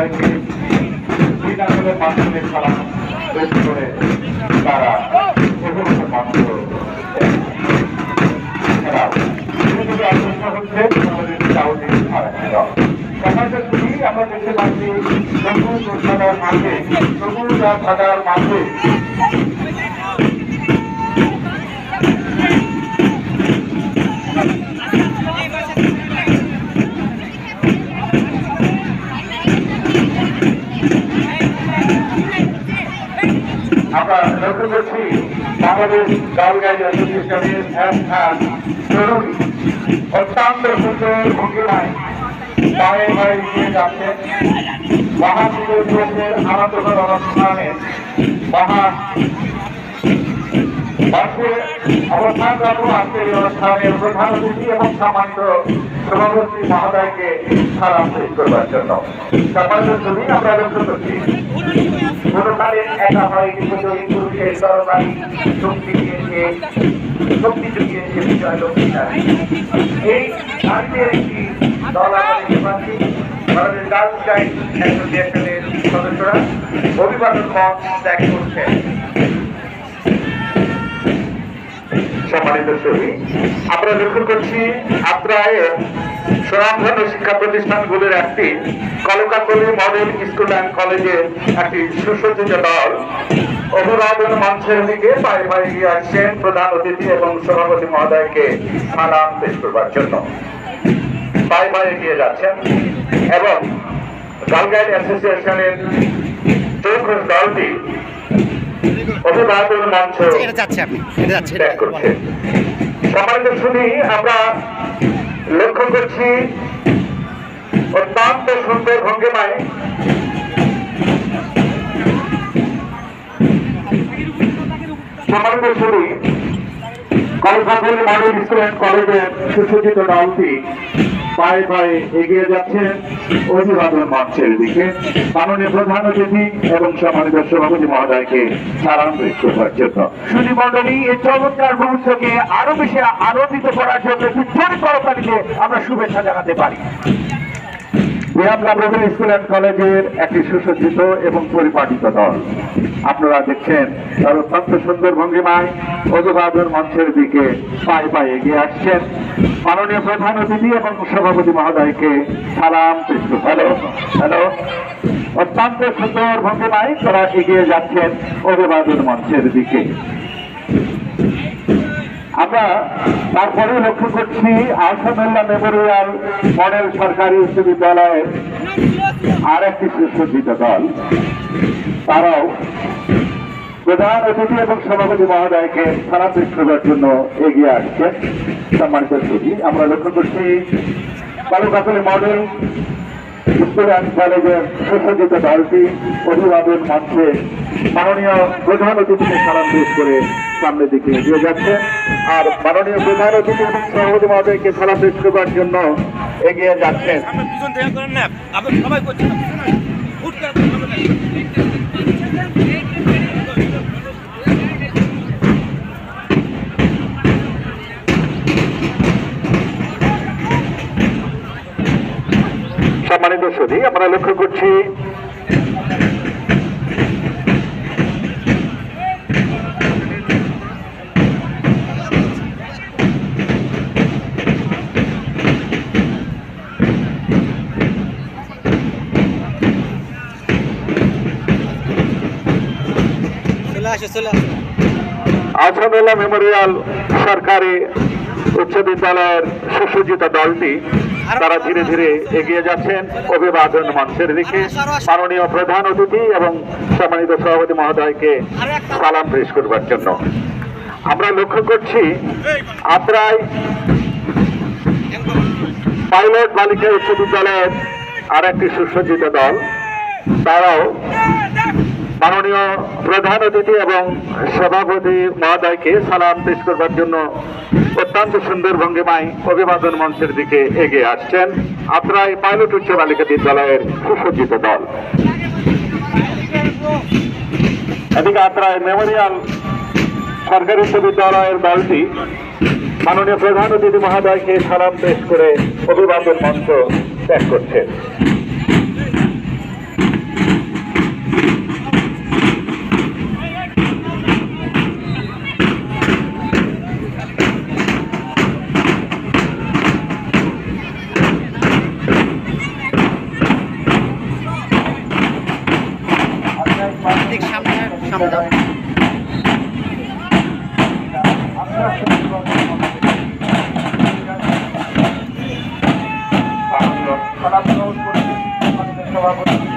মহোদয়কে শ্রীনগরের মাধ্যমে সালাম পেশ করে তারা অভিভাবক মঞ্চ এছাড়াও হচ্ছে আমাদের সাউদি আরব সমাজের খুবই আমরা দেখতে পাচ্ছি সবুজ উৎপাদন মাঝে সবুজ আর সাদার মাঝে আমরা লক্ষ্য করছি বাংলাদেশ গাউলগাইড অ্যাসোসিয়েশনের জরুরি অত্যন্ত সুন্দর ভঙ্গিমায় পায়ে পায়ে এগিয়ে যাচ্ছেন মহাপুজো দিবসের আনন্দকর অনুষ্ঠানে অবস্থানরত আজকের এই অনুষ্ঠানের প্রধান অতিথি এবং সম্মানিত সভাপতি মহোদয়কে সালাম পেশ করবার জন্য সম্মানিত ছবি আমরা লক্ষ্য করছি কোনোখানে একা হয় কিন্তু পুরুষের দরবারি শক্তি জুগিয়েছে বিজয় লক্ষ্মীরা এই ভারতের একটি দল আমরা দেখতে পাচ্ছি ভারতের গার্লস গাইড অ্যাসোসিয়েশনের সদস্যরা অভিবাদন মঞ্চ ত্যাগ করছেন। সম্মানিত ছবি আমরা লক্ষ্য করছি আত্রায়ের স্বনামধন্য শিক্ষা প্রতিষ্ঠানগুলির একটি কলকাকলি মডেল স্কুল অ্যান্ড কলেজের একটি সুসজ্জিত দল অভিবাদন মঞ্চের দিকে পায়ে পায়ে এগিয়ে আসছেন প্রধান অতিথি এবং সভাপতি মহোদয়কে সালাম পেশ করবার জন্য পায়ে পায়ে এগিয়ে যাচ্ছেন এবং গাউলগাইড অ্যাসোসিয়েশনের চৌখস দলটি অভিবাদন মঞ্চ ত্যাগ করছে। সম্মানিত শুনি আমরা লক্ষ্য করছি অত্যন্ত সুন্দর ভঙ্গিমায় সম্মানিত শুনি কলকাতার মডেল স্কুল অ্যান্ড কলেজের সুসজ্জিত দলটি পায়ে পায়ে এগিয়ে যাচ্ছেন অভিবাদন মঞ্চের দিকে মাননীয় প্রধান অতিথি এবং সম্মানিত সভাপতি মহোদয়কে সালাম পেশ করবার জন্য। সুধী মণ্ডলী এই চমৎকার মুহূর্তকে আরো বেশি আনন্দিত করার জন্য জোরে করতালিতে আমরা শুভেচ্ছা জানাতে পারি। স্কুল অ্যান্ড কলেজের একটি সুসজ্জিত এবং পরিপাটিত দল আপনারা দেখছেন তার অত্যন্ত সুন্দর ভঙ্গিমায় অভিবাদন মঞ্চের দিকে পায়ে পায়ে এগিয়ে আসছেন মাননীয় প্রধান অতিথি এবং সভাপতি মহোদয়কে সালাম হ্যালো হ্যালো অত্যন্ত সুন্দর ভঙ্গিমায় তারা এগিয়ে যাচ্ছেন অভিবাদন মঞ্চের দিকে। আমরা তারপরে লক্ষ্য করছি আহসানুল্লাহ মেমোরিয়াল মডেল সরকারি উচ্চ বিদ্যালয়ের আর একটি সুসজ্জিত দল তারাও প্রধান অতিথি এবং সভাপতি মহোদয়কে সালাম পেশ করবার জন্য এগিয়ে আসছেন। সম্মানিত ছবি আমরা লক্ষ্য করছি কলকাতার মডেল স্কুল অ্যান্ড কলেজের সুসজ্জিত দলটি অভিবাদন মঞ্চে মাননীয় প্রধান অতিথিকে সালাম পেশ করে সামনের দিকে এগিয়ে যাচ্ছে আর মাননীয় প্রধান অতিথি এবং সভাপতি মহোদয়কে সালাম পেশ করবার জন্য এগিয়ে যাচ্ছেন। সম্মানিত সুধী আমরা লক্ষ্য করছি আহসানুল্লাহ মেমোরিয়াল সরকারি উচ্চ বিদ্যালয়ের সুসজ্জিত দলটি তারা ধীরে ধীরে এগিয়ে যাচ্ছেন অভিবাদন মঞ্চের দিকে মাননীয় প্রধান অতিথি এবং সম্মানিত সভাপতি মহোদয়কে সালাম পেশ করবার জন্য। আমরা লক্ষ্য করছি আত্রাই পাইলট বালিকা উচ্চ বিদ্যালয়ের আর একটি সুসজ্জিত দল তারাও মাননীয় প্রধান অতিথি এবং সভাপতি মহোদয়কে সালাম পেশ করবার জন্য অত্যন্ত সুন্দর ভঙ্গিমায় অভিবাদন মঞ্চের দিকে এগিয়ে আসছেন আত্রাই পাইলট উচ্চ বালিকা বিদ্যালয়ের সুসজ্জিত দল। এদিকে আত্রাই মেমোরিয়াল সরকারি উচ্চ বিদ্যালয়ের দলটি মাননীয় প্রধান অতিথি মহোদয়কে সালাম পেশ করে অভিবাদন মঞ্চ ত্যাগ করছেন। ঠিক সামনে সামনে যাও। সভাপতি